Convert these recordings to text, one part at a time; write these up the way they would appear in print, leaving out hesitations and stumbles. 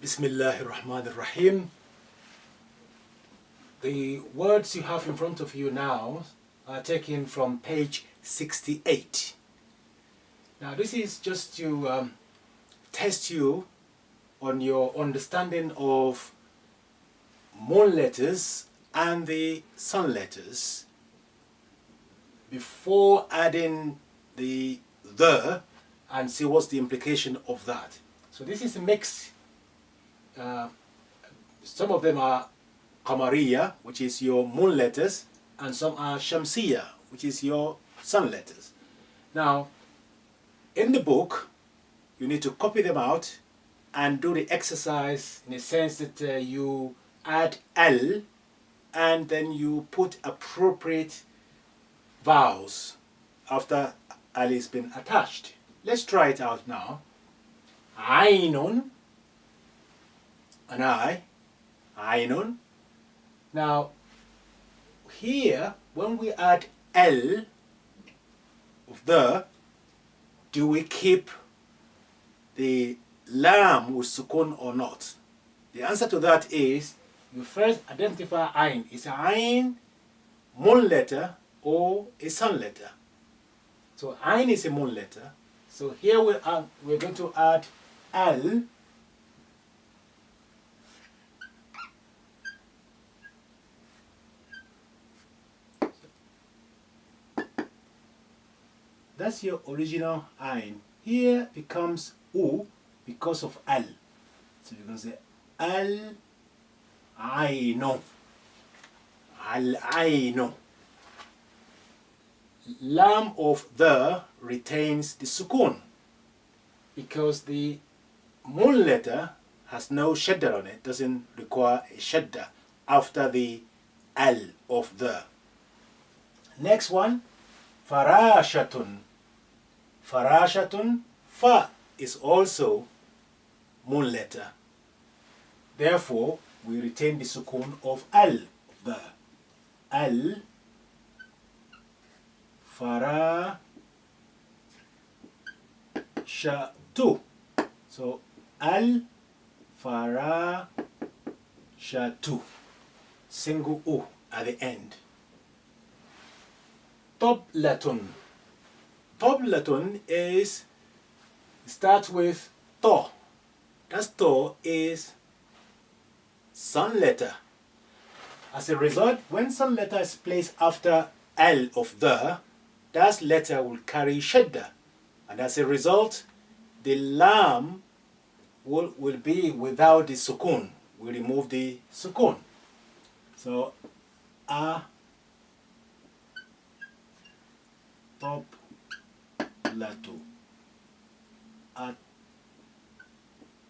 Bismillahir Rahmanir Rahim. The words you have in front of you now are taken from page 68. Now this is just to test you on your understanding of moon letters and the sun letters before adding the and see what's the implication of that. So this is a mix. Some of them are Qamariya, which is your moon letters, and some are Shamsiya, which is your sun letters. Now, in the book, you need to copy them out and do the exercise in the sense that you add L and then you put appropriate vowels after L has been attached. Let's try it out now. Ainun, an I, Ainun. Now, here, when we add L of do we keep the lam with sukun or not? The answer to that is, you first identify Ain. Is Ain moon letter or a sun letter? So Ain is a moon letter. So here we're going to add L. That's your original Ain. Here becomes U because of L. So you're going to say Al Aino. Al Aino. Lam of retains the sukun because the moon letter has no shadda on it, doesn't require a shadda after the L of Next one, Farashatun. Farashatun, Fa is also moon letter. Therefore, we retain the sukun of Al of Al Farashatu. So Al Farashatu. Single U at the end. Toblatun. Toblatun starts with To. That To is sun letter. As a result, when sun letter is placed after L of that letter will carry shadda. And as a result, the lam will be without the sukun. We remove the sukun. So, a top latu. A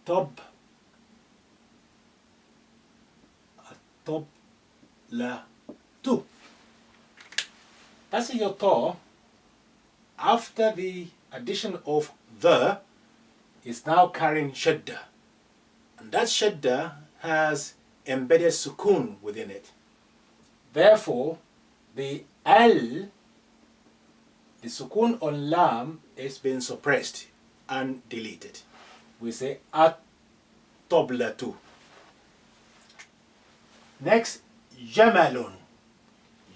top la tu. That's your to. After the addition of is now carrying shadda. And that shadda has embedded sukun within it. Therefore, the L, the sukun on lam, is being suppressed and deleted. We say at-toblatu. Next, Jamalun.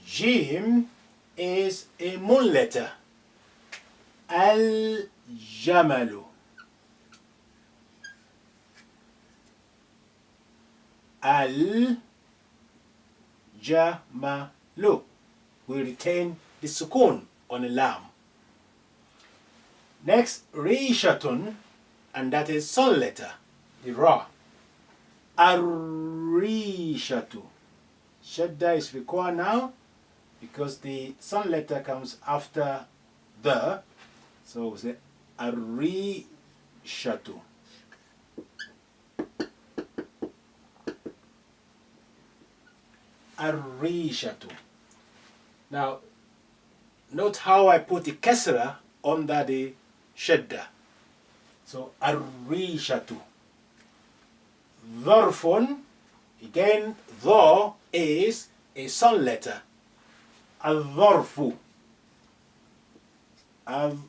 Jim is a moon letter. Al-Jamalu. Al-Jamalu. We retain the sukun on a lam. Next, Rishatun, and that is sun letter, the Ra. Ar-Rishatu. Shadda is required now because the sun letter comes after so we say Ar-Rishatu. Ar-Rishatu. Now, note how I put the kasra under the shadda. So, Ar-Rishatu. Dharfun, again, Dha is a sun letter. Al-Dharfu. Al-Dharfu.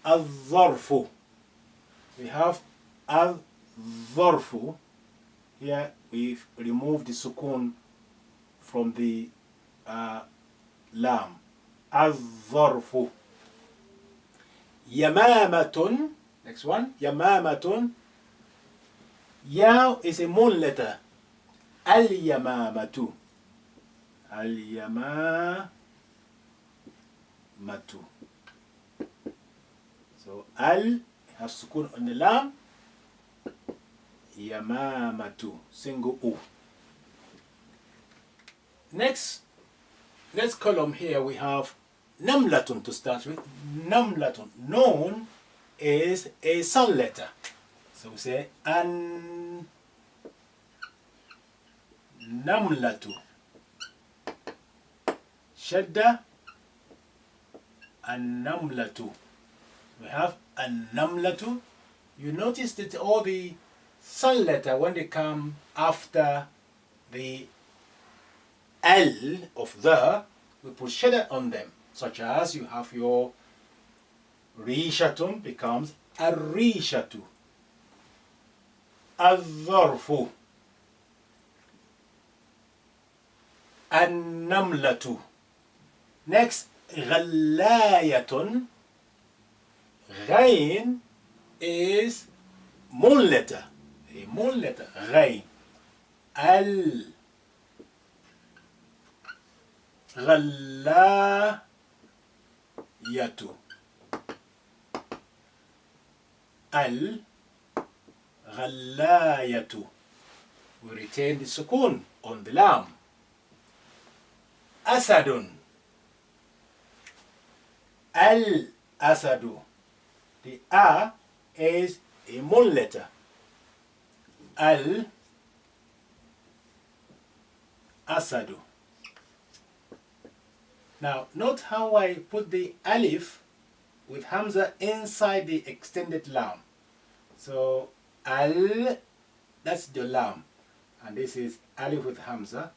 الظرف. We have الظرف. Here we remove the sukun from the lam. الظرف. يمامة. Next one. يمامة. Ya is a moon letter. اليمامة. اليمامة. So al has sukun on the lam. Yamamatu, single u. Next column here we have namlatun to start with. Namlatun. Noon is a sun letter. So we say an namlatu. Shadda an namlatu. We have an namlatu. You notice that all the sun letter, when they come after the L of the, we put shadda on them. Such as you have your rishatun becomes arishatu. الظرف. النملة. Next, غلاية. Ghain is moon letter. A moon letter. Ghain. غلاية. غلاية. We retain the sukun on the lam. Asadun. Asadu. The A is a moon letter. Asadu. Now note how I put the alif with hamza inside the extended lam. So that's the lam, and this is alif with hamza,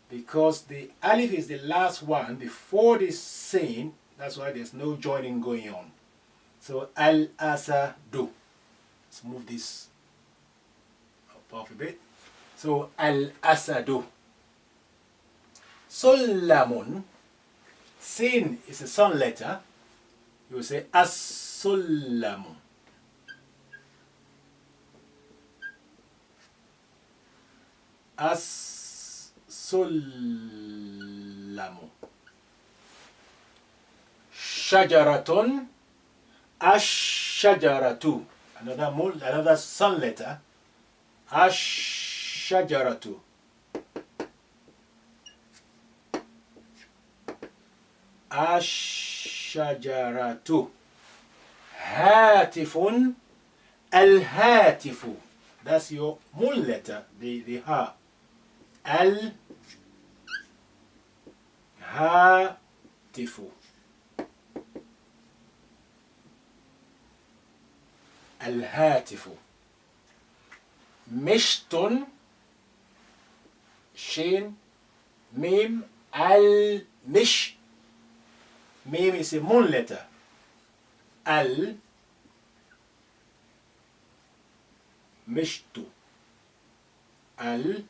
because the alif is the last one before this sin. That's why there's no joining going on. So al-asadu. Let's move this up off a bit. So al-asadu. Sullamun. Sin is a sun letter. You will say as-sullamu. As-sullamu. Shajaratun. Ash-shajaratu. Another sun letter. Ash-shajaratu. Ash-shajaratu. Hatifun. Al-hatifu. That's your moon letter, the ha. Al-hatifu. Al-hatifu. Mishtun. Shin. Mim. Al-mish. Mim is a moon letter. Al-mishtu. Al-mishtu.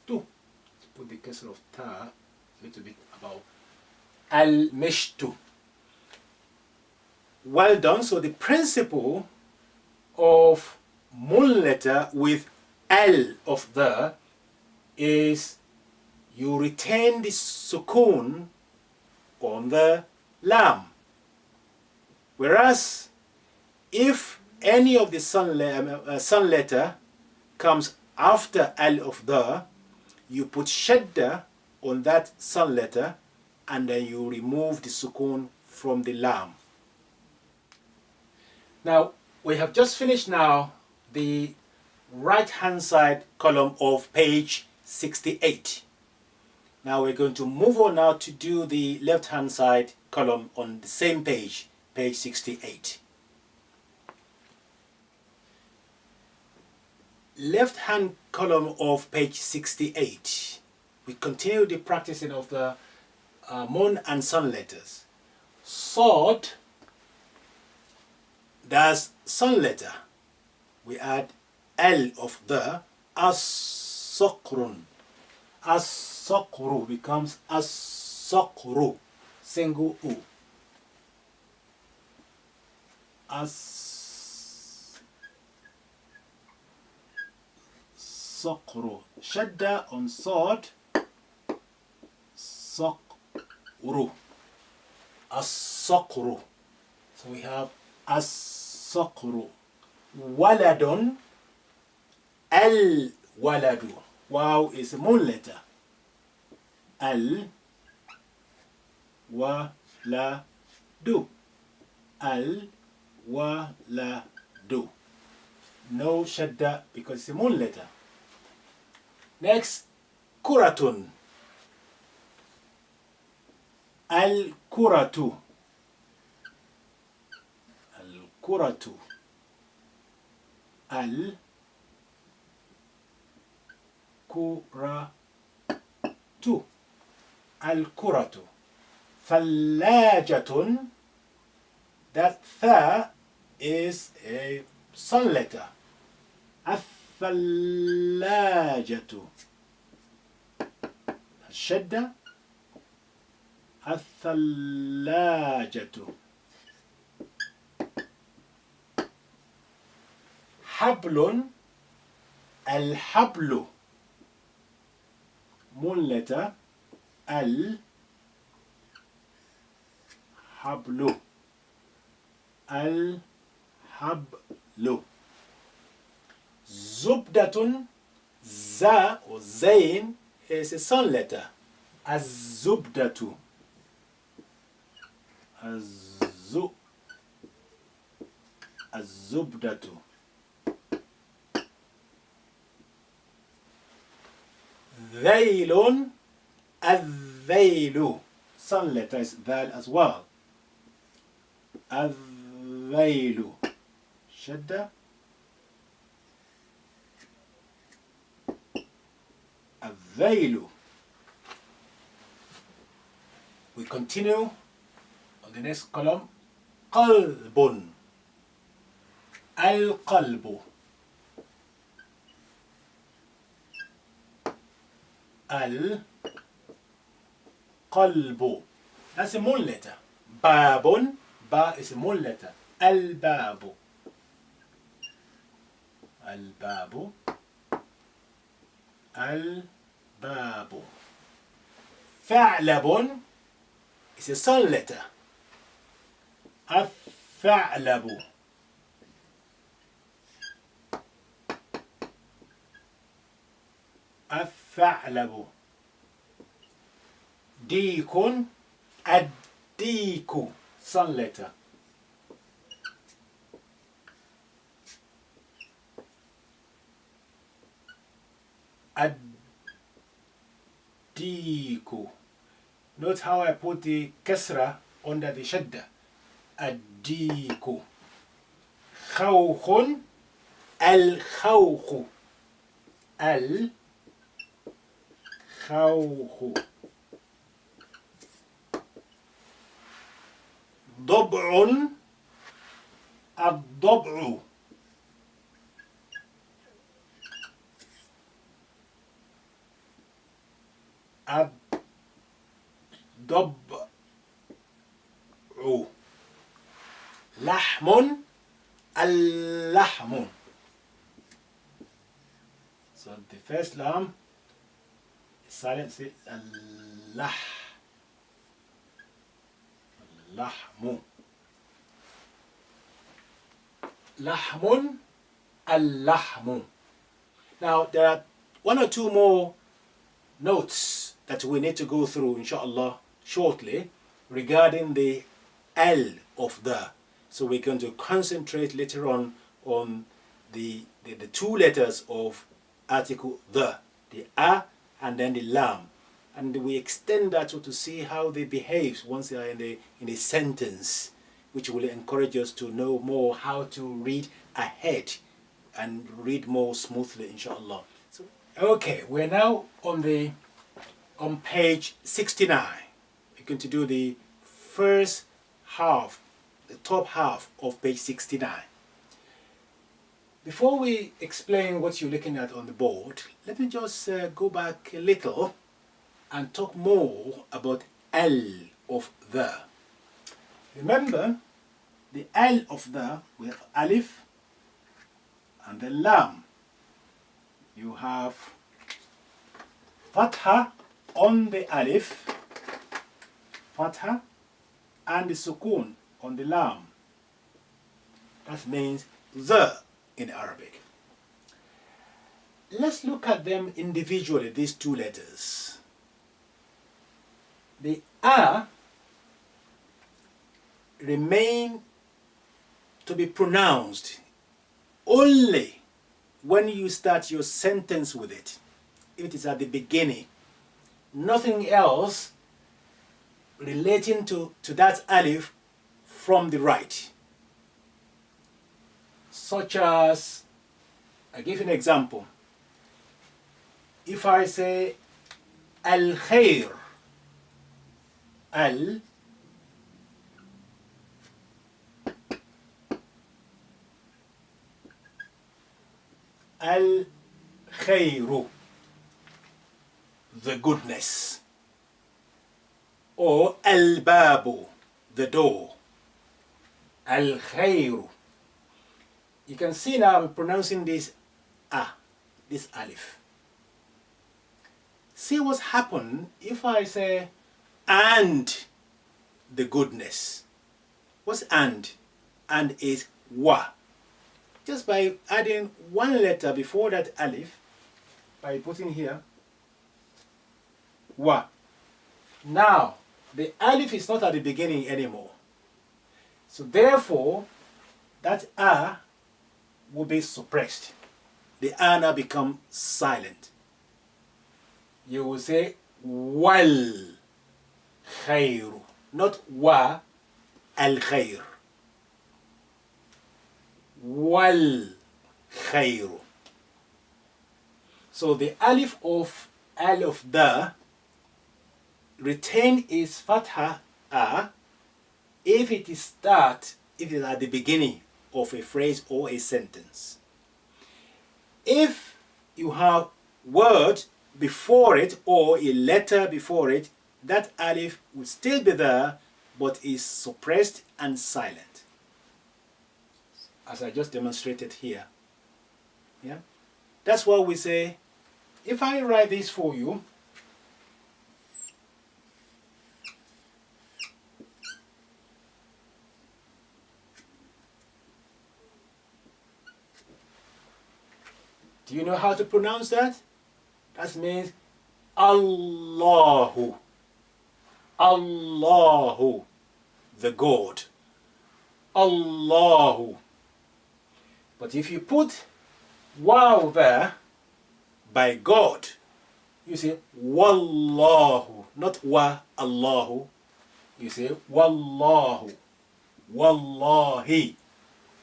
Let's put the kasr of ta a little bit above. Al-mishtu. Well done. So the principle of moon letter with L of the is you retain the sukun on the lam. Whereas if any of the sun letter comes after L of the, you put shadda on that sun letter and then you remove the sukun from the lam. Now we have just finished now the right hand side column of page 68. Now we're going to move on now to do the left hand side column on the same page, page 68. Left hand column of page 68. we continue the practicing of the moon and sun letters. Sod, that's sun letter. We add L of the, as-sokrun. As-sokru becomes as-sokru, single U. As-sokru. Shadda on Sod, sokru. As-sokru. So we have as-sokru. Waladun, al-waladu. Wow is a moon letter. Al-waladu. Al-waladu. No shadda because it's a moon letter. Next, kuratun. Al-kuratu. Al-kuratu. Al-kuratu. Al-kuratu. Thallajatun. That tha is a sun letter. Al-thallajatu. Shadda. Al-thallajatu. Hablun. Al-hablu. Moon letter. Al-hablu. Al-hablu. Zubdatun. Za or Zain is a sun letter. Az-zubdatu. Az-zubdatu. Dhailun. Al-dhailu. Sun letter is Dhal as well. Al-dhailu. Shadda. Al-dhailu. We continue on the next column. Qalbun. Al-qalbu. Al-qalbu. That's a moon letter. Babun. Ba is a moon letter. Al-babu. Al-babu. Al-babu. Fa'labun is a sun letter. Al-fa'labu. Al-fa'labu. Deekun. Ad-deeku. Sun letter. Ad-deeku. Note how I put the kasra under the shadda. Ad-deeku. Khawkhun. Al-khawkhu. Al-khawkhu. ضبع. الضبع. الضبع. لحم. اللحم. So the first lam is silent. Say اللحم. لحم. اللحم. Now there are one or two more notes that we need to go through inshallah shortly regarding the L of the. So we're going to concentrate later on the two letters of article the a and then the lam, and we extend that to see how they behave once they are in a sentence, which will encourage us to know more how to read ahead and read more smoothly inshallah. So okay, we're now on the on page 69. We're going to do the first half, the top half of page 69. Before we explain what you're looking at on the board, let me just go back a little and talk more about L of the. Remember, the L of the, we have alif and the lam. You have fatha on the alif, fatha, and the sukun on the lam. That means the in Arabic. Let's look at them individually, these two letters. The A remain to be pronounced only when you start your sentence with it. If it is at the beginning, nothing else relating to that alif from the right. Such as, I give you an example. If I say al-khair, al al-khairu, the goodness, or al-babu, the door, al-khairu. You can see now I'm pronouncing this this alif. See what's happened if I say and the goodness. What's and? And is wa. Just by adding one letter before that alif, by putting here wa. Now the alif is not at the beginning anymore. So therefore that a will be suppressed. The a now become silent. You will say wal khayru, not wa al khayr. Wal khayru. So the alif of al of the retain its fatha a if it is at the beginning of a phrase or a sentence. If you have word before it or a letter before it, that alif will still be there but is suppressed and silent, as I just demonstrated here. Yeah, that's why we say, if I write this for you, do you know how to pronounce that? That means Allahu. Allahu, the God. Allahu. But if you put wow there, by God, you say Wallahu, not wa Allahu. You say Wallahu. Wallahi.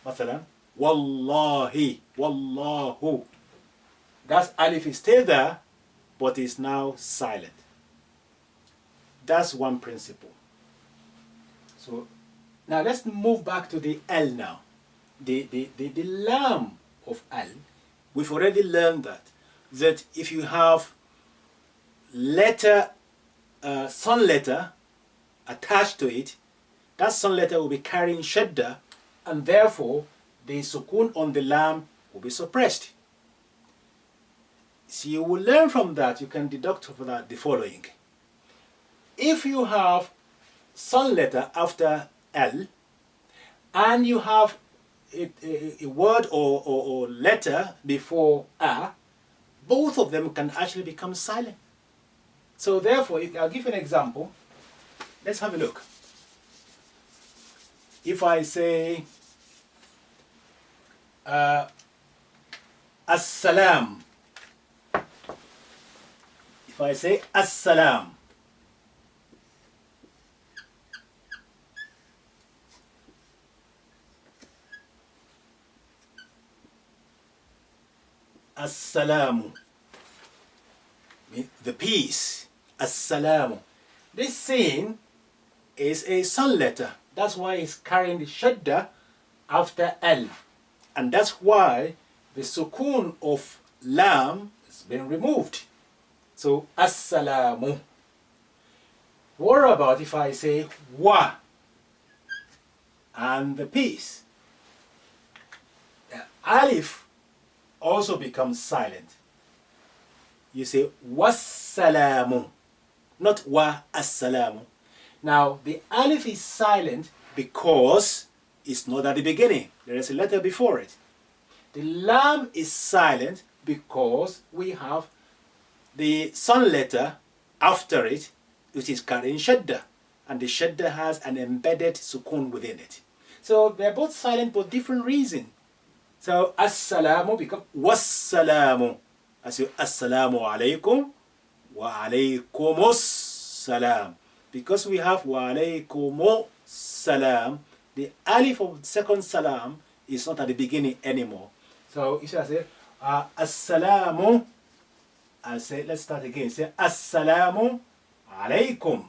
Mathalan, Wallahi. Wallahu. That alif is still there, but is now silent. That's one principle. So now let's move back to the L now. The lam of L, we've already learned that if you have letter, sun letter attached to it, that sun letter will be carrying shadda, and therefore the sukun on the lam will be suppressed. So you will learn from that, you can deduct from that the following. If you have sun letter after L, and you have a word or letter before A, both of them can actually become silent. So therefore, I'll give you an example. Let's have a look. If I say As-salam, if I say As-salam, As-salamu, the peace. As-salamu. This sin is a sun letter. That's why it's carrying the shadda after al. And that's why the sukun of lam has been removed. So as-salamu. What about if I say wa and the peace? The alif also becomes silent. You say wassalamu, not wa as-salamu. Now the alif is silent because it's not at the beginning. There is a letter before it. The lam is silent because we have the sun letter after it, which is carrying shadda, and the shadda has an embedded sukun within it. So they're both silent for different reasons. So as-salamu becomes wassalamu. As you assalamu alaikum wa alaikumus salam. Because we have wa alaikumus salam, the alif of the second salam is not at the beginning anymore. So you should say assalamu. I say, let's start again. Say assalamu alaikum.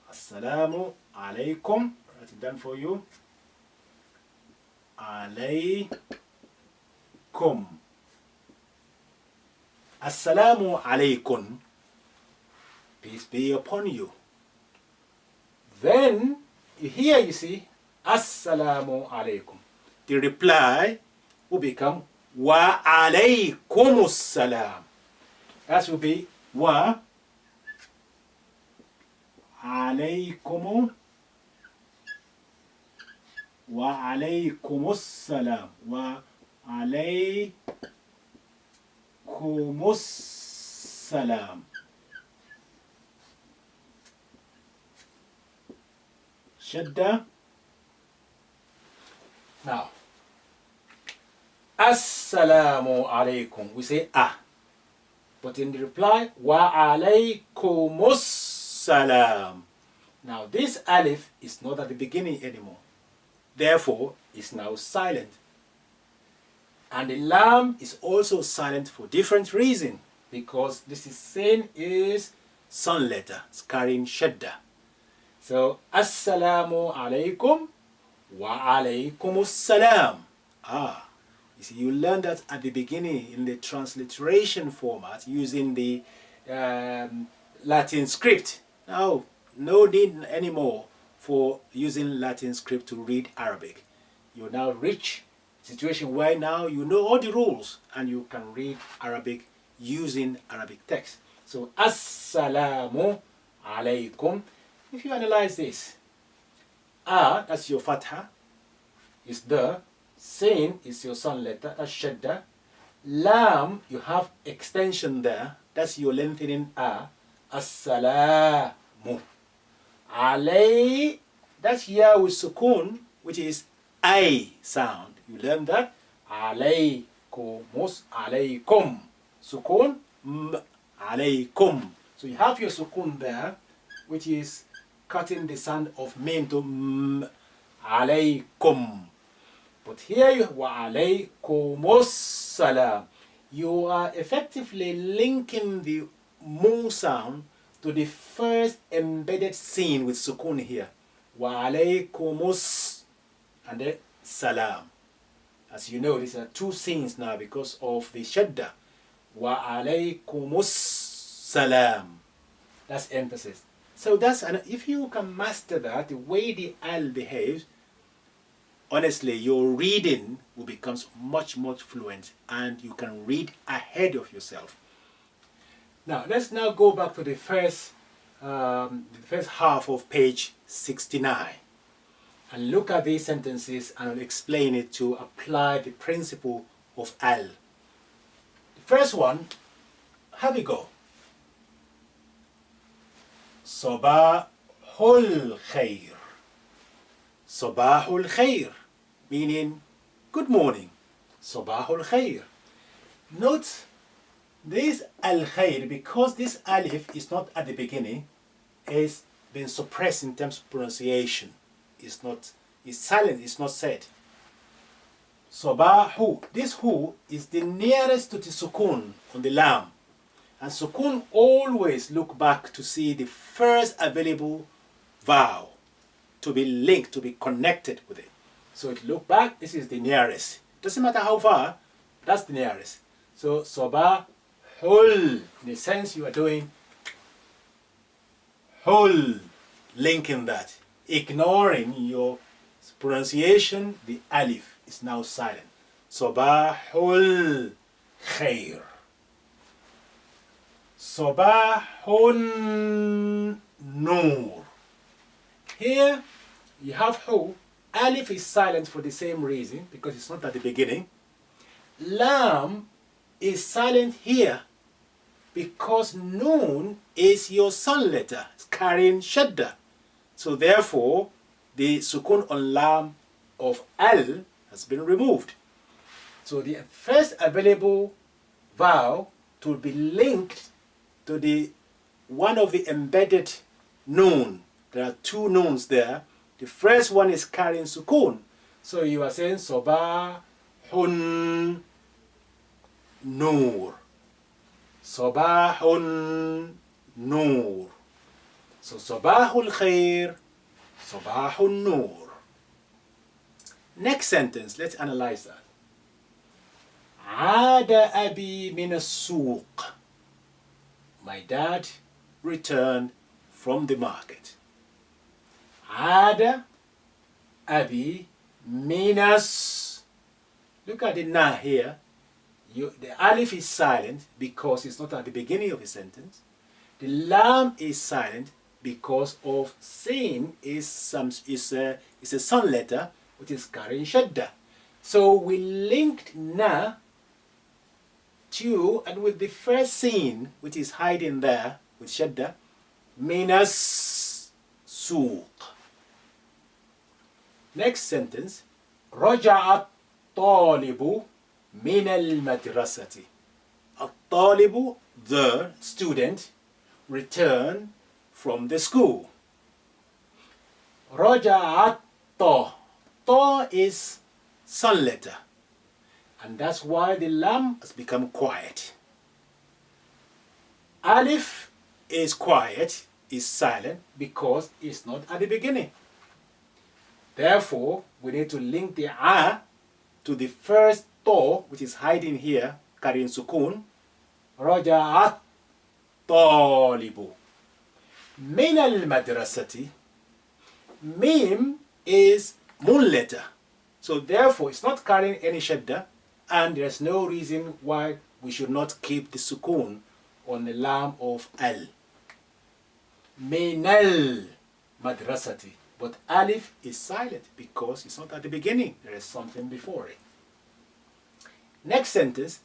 Assalamu alaikum. Write it down for you. Alaikum. Assalamu alaikum. Peace be upon you. Then here you see assalamu alaikum. The reply will become wa alaikumus salam. That will be wa alaikumus salam. Wa alaikumus salam. Shadda. Now, assalamu alaikum. We say ah. But in the reply, wa alaikumus salam. Now, this alif is not at the beginning anymore. Therefore, it's now silent. And the lam is also silent for different reason. Because this is saying is sun letter. It's carrying shadda. So, assalamu alaikum wa alaikumus salam. Ah, you see, you learn that at the beginning in the transliteration format using the Latin script. Now, no need anymore for using Latin script to read Arabic. You now reach a situation where now you know all the rules and you can read Arabic using Arabic text. So, assalamu alaikum. If you analyze this, that's your fatha, is the, sin is your sun letter, that's shadda. Lam, you have extension there, that's your lengthening as-salamu. Alay, that's ya with sukun, which is I sound. You learn that? Alaykumus, alaykum. Sukun, alaykum. So you have your sukun there, which is cutting the sound of mim to alaykum. But here you wa alaykumus salam. You are effectively linking the mu sound to the first embedded sin with sukun here. Wa alaykumus and then salam. As you know, these are two sins now because of the shadda. Wa alaykumus salam. That's emphasis. So that's, and if you can master that, the way the al behaves, honestly, your reading will become much more fluent and you can read ahead of yourself. Now, let's now go back to the first half of page 69 and look at these sentences and I'll explain it to apply the principle of al. The first one, have a go. Sabahul khair. Sabahul khair, meaning good morning. Sabahul khair. Note this al khair, because this alif is not at the beginning, is been suppressed in terms of pronunciation. It's silent, it's not said. Sabahu, this hu is the nearest to the sukun on the lam. And sukun always look back to see the first available vowel to be linked, to be connected with it. So it look back, this is the nearest. Doesn't matter how far, that's the nearest. So sabahul, in a sense you are doing hul, linking that. Ignoring your pronunciation, the alif is now silent. Sabahul khair. Sabahun nur. Here you have hu. Alif is silent for the same reason, because it's not at the beginning. Lam is silent here because noon is your sun letter. It's carrying shadda. So therefore, the sukun on lam of al has been removed. So the first available vowel to be linked to the one of the embedded noon. There are two noons there. The first one is carrying sukun. So you are saying sabahun nur. Sabahun nur. So sabahul khair, sabahun nur. Next sentence, let's analyze that. Ada abi min as-suq. My dad returned from the market. Ada abi minas. Look at the na here. The alif is silent because it's not at the beginning of a sentence. The lam is silent because of sin is a sun letter which is carrying shadda. So we linked na to and with the first sin which is hiding there with shadda, minas suq. Next sentence, رجع الطالب من المدرسة. الطالب, the student, returned from the school. رجع الطا. Ta is sun letter. And that's why the lam has become quiet. Alif is quiet, is silent, because it's not at the beginning. Therefore, we need to link the a to the first to, which is hiding here, carrying sukun. Raja'at talibu. Min al-madrasati. Mim is moon letter. So therefore, it's not carrying any shadda, and there's no reason why we should not keep the sukun on the lam of al. Min al-madrasati. But alif is silent because it's not at the beginning. There is something before it. Next sentence.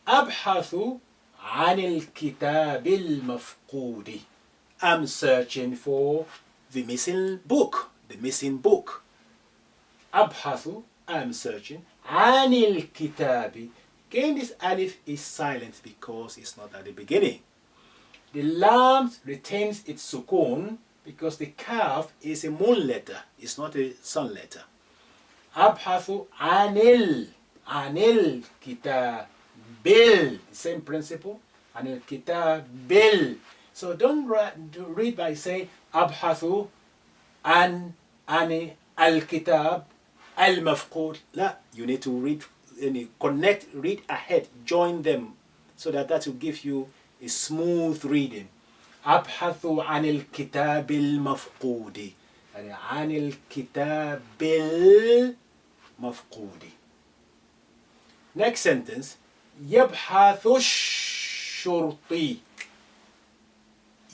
أبحث عن الكتاب المفقود. I'm searching for the missing book. The missing book. أبحث, I'm searching. عن الكتاب. Again, this alif is silent because it's not at the beginning. The lam retains its sukun because the kaf is a moon letter, it's not a sun letter. Abhathu anil kitab bil, the same principle, anil kitab bil. So don't read by saying abhathu an ani al kitab al mafqud. La, you need to read, connect, read ahead, join them, so that will give you a smooth reading. أبحث عن الكتاب المفقود يعني عن الكتاب المفقود. Next sentence. يبحث الشرطي.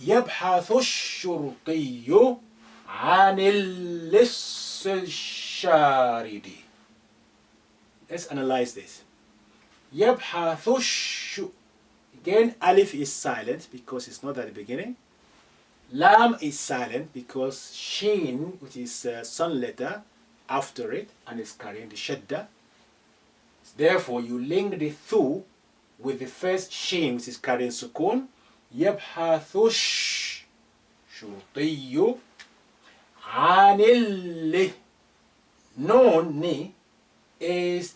يبحث الشرطي عن اللص الشارد. Let's analyze this. يبحث Again, alif is silent because it's not at the beginning. Lam is silent because sheen, which is sun letter, after it, and is carrying the shadda. Therefore, you link the thu with the first sheen, which is carrying sukun. يبحث الشرطي عن اللي. Noon, ni, is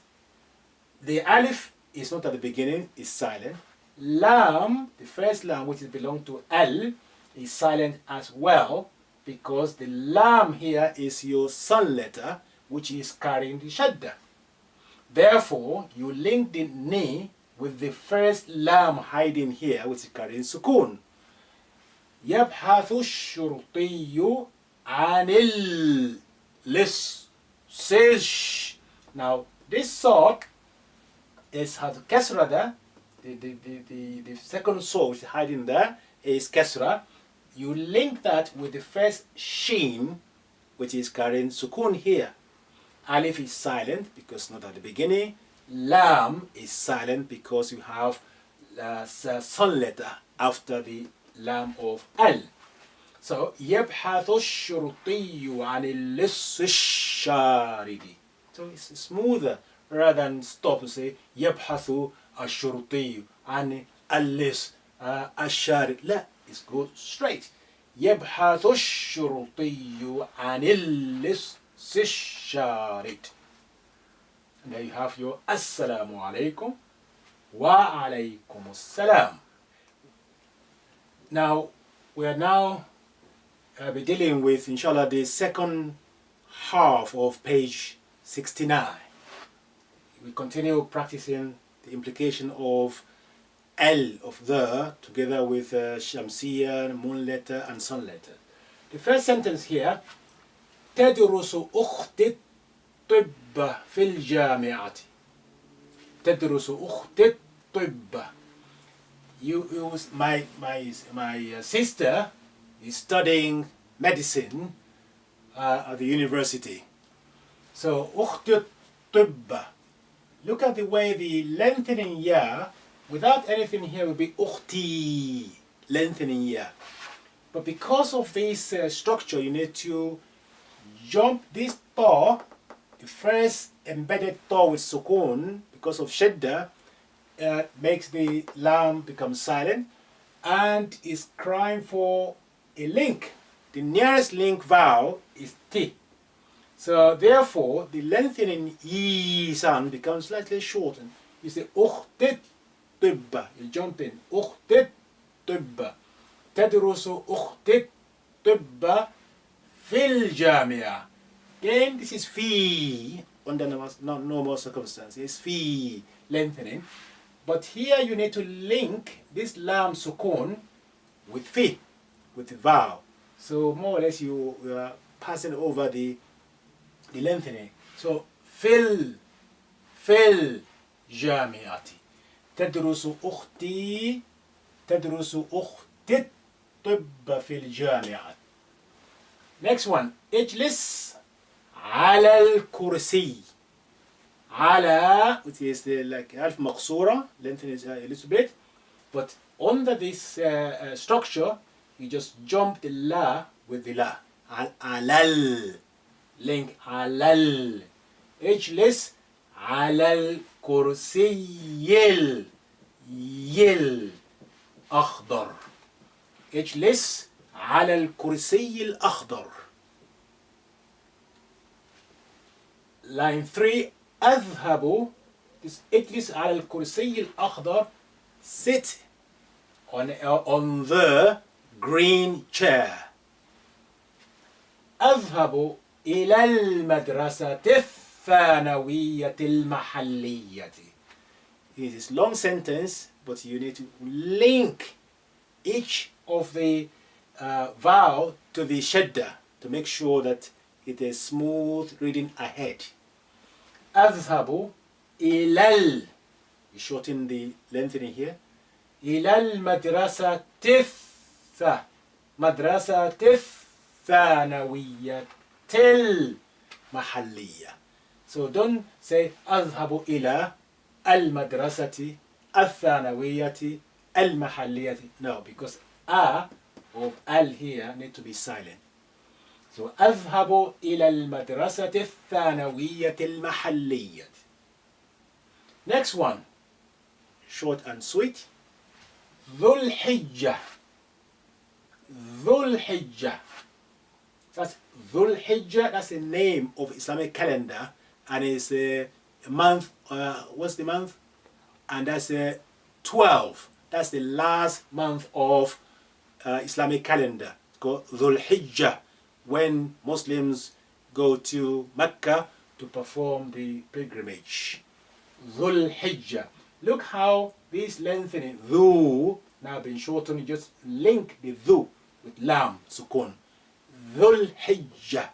the alif is not at the beginning, is silent. lam, the first lam which belongs to al, is silent as well, because the lam here is your sun letter, which is carrying the shadda. Therefore, you link the ni with the first lam hiding here, which is carrying sukun. يبحث الشرطي عن اللص. Now, this sort is has kasra there. The second soul which is hiding there is kasra. You link that with the first sheen, which is carrying sukun here. Alif is silent because not at the beginning. Lam is silent because you have sun letter after the lam of al. So يبحث الشرطي عن اللص الشارد. So it's smoother rather than stop and say يبحث الشرطي عن اللص الشارد. لا, it's go straight. يبحث الشرطي عن اللص الشارد. And there you have your Assalamu alaikum wa alaykum assalam. Now, we are now be dealing with, inshallah, the second half of page 69. We continue practicing the implication of L, of the, together with Shamsiya, moon letter, and sun letter. The first sentence here, تدرس أختي الطب في الجامعة. تدرس أختي الطب. My sister is studying medicine at the university. So أختي الطب. Look at the way the lengthening ya, without anything here, would be أختي, lengthening ya. But because of this structure, you need to jump this ta, the first embedded ta with sukun, because of shadda, makes the lam become silent and is crying for a link. The nearest link vowel is ti. So therefore, the lengthening yi sound becomes slightly shortened. You say ukhtit tibba. You jump in. Ukhtit tibba. Tadrusu ukhtit tibba fil jamia. Again, this is fi under normal circumstances. It's fi, lengthening. But here you need to link this lam sukun with fi, with the vowel. So more or less you are passing over the lengthening. So fil jamiati. تدرس أختي الطب في الجامعة. Next one. اجلس على الكرسي. على, which is like alf maqsura, lengthen is a little bit, but under this structure, you just jump the la with the la. Alal, link alal. اجلس على الكرسي الأخضر. اجلس على الكرسي الأخضر. Line 3. أذهب, this اجلس على الكرسي الأخضر, sit on the green chair. أذهب إلى المدرسة الثانوية المحلية. It is long sentence, but you need to link each of the vowel to the shadda to make sure that it is smooth reading ahead. أذهب إلى, you shorten the lengthening here. إلى المدرسة مدرسة الثانوية المحلية. So don't say أذهب إلى المدرسة الثانوية المحلية. No, because a of al here need to be silent. So أذهب إلى المدرسة الثانوية المحلية. Next one, short and sweet. ذو الحجة. ذو الحجة. That's ذو الحجة. That's the name of Islamic calendar, and it's a month. What's the month? And that's 12. That's the last month of Islamic calendar, called Dhul Hijjah, when Muslims go to Mecca to perform the pilgrimage. Dhul Hijjah. Look how this lengthening dhu now been shortened. You just link the dhu with lam sukun. Dhul Hijjah.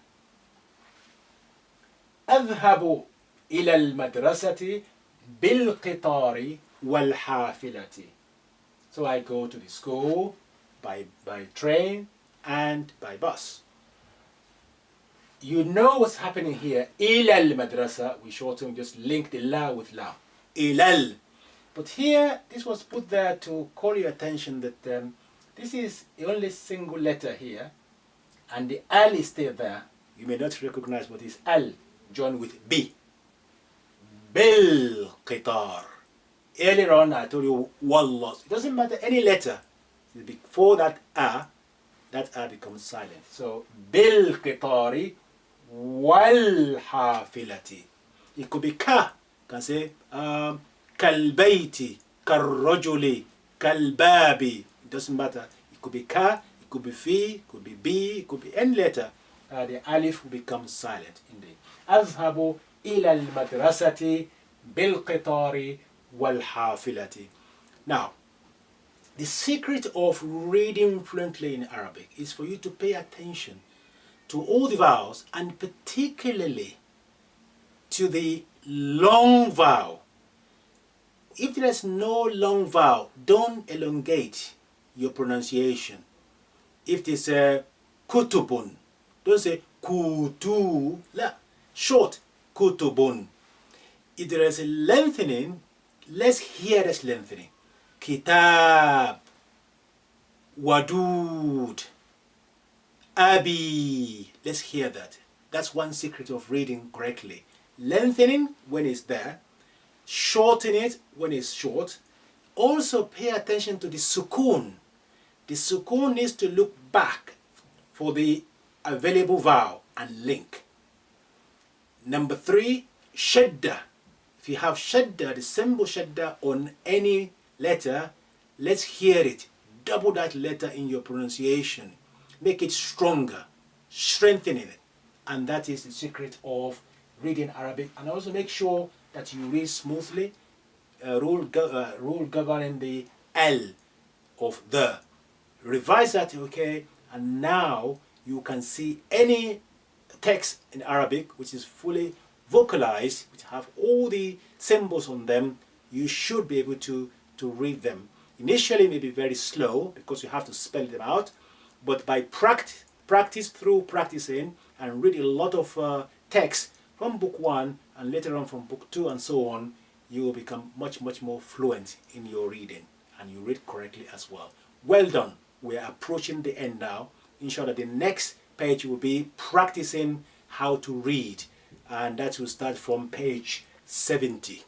أذهب إلى المدرسة بالقطار والحافلة. So I go to the school by train and by bus. You know what's happening here. إلى المدرسة, we shorten, just link the la with la. إلى. But here, this was put there to call your attention that this is the only single letter here, and the al is still there. You may not recognize, but it's al joined with b. Bil qitar. Earlier on, I told you wallah. It doesn't matter any letter. Before that a becomes silent. So bil qitari wal hafilati. It could be ka. You can say kalbaiti, karrajuli, kalbabi. It doesn't matter. It could be ka, it could be fi, it could be b, it could be any letter. The alif will become silent indeed. أذهب إلى المدرسة بالقطار والحافلة. Now, the secret of reading fluently in Arabic is for you to pay attention to all the vowels, and particularly to the long vowel. If there is no long vowel, don't elongate your pronunciation. If they say kutubun, don't say kutu, la, short, kutubun. If there is a lengthening, let's hear this lengthening. Kitab, wadud, abi. Let's hear that. That's one secret of reading correctly. Lengthening when it's there, shorten it when it's short. Also pay attention to the sukun. The sukun needs to look back for the available vowel and link. Number 3, shadda. If you have shadda, the symbol shadda on any letter, let's hear it. Double that letter in your pronunciation. Make it stronger, strengthening it. And that is the secret of reading Arabic. And also make sure that you read smoothly. Rule governing the L of the. Revise that, okay? And now you can see any text in Arabic which is fully vocalized, which have all the symbols on them. You should be able to read them. Initially it may be very slow because you have to spell them out, but by practice through practicing and read a lot of text from book 1 and later on from book 2 and so on, you will become much more fluent in your reading, and you read correctly as well. Well done. We are approaching the end now. Inshallah, the next page will be practicing how to read, and that will start from page 70.